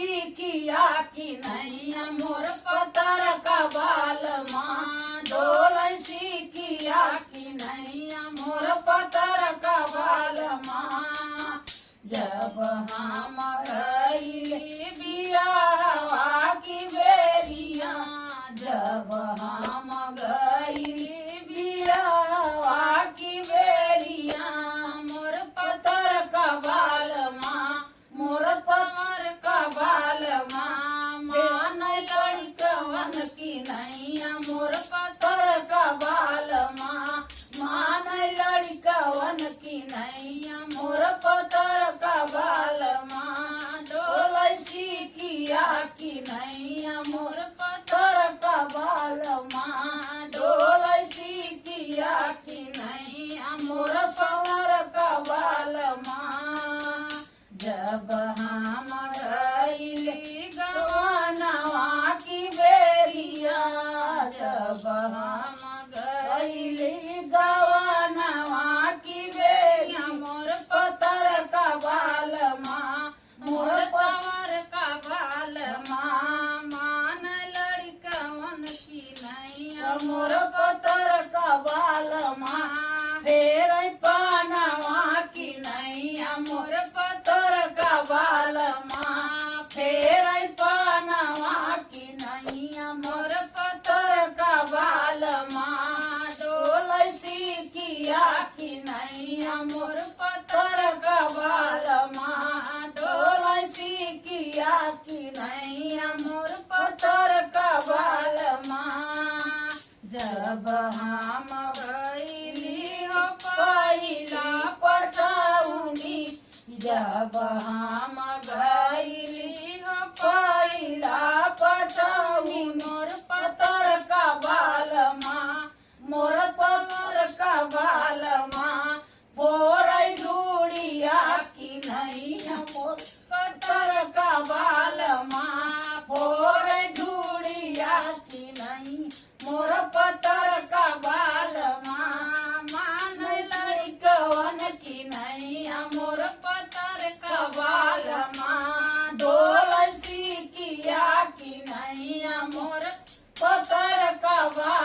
सीखिया कि नहीं मोर पतर का बाल माँ डोल सीखिया कि नहीं मोर पतर का बाल माँ जब हम गईली बियाहवा की बेरिया जब हम गईली बियाहवा की बेरिया मोर पतर का बाल माँ मोर समर का बाल माँ मान लड़कवन की नैया मोर पतर का बाल माँ मान लड़कवन की नैया मोर पतर का बाल माँ डोल सीखिया कि नैया मोर पतर का बाल माँ डोल सीखिया कि नैया मोर समर का बाल माँ जब हम गईली गवनवा की बेरिया जब हम गईली गवनवा की बेरिया मोर पतर का बाल माँ मोर समर का बाल माँ मान लड़कवन की नैया मोर पतर का बाल माँ फेर पानवा की नैया मोर पतर का बाल माँ फेर पानवा की नैया मोर पतर का बाल माँ डोल सीखिया कि नैया मोर पतर का बाल माँ डोल सीखिया कि नैया मोर पतर का बाल माँ जब हम गईली हो पहिला पटौनी जब हम गईली हो पहिला पटौनी मोर पतर का बाल माँ मोर समर का बाल माँ फोर डूड़िया की नैया मोर पतर का बाल माँ फोर डूड़िया की नहीं मोर पतर का बाल माँ मान लड़कवन की नैया मोर पतर का बाल माँ डोल सीखिया कि नैया मोर पतर का बाल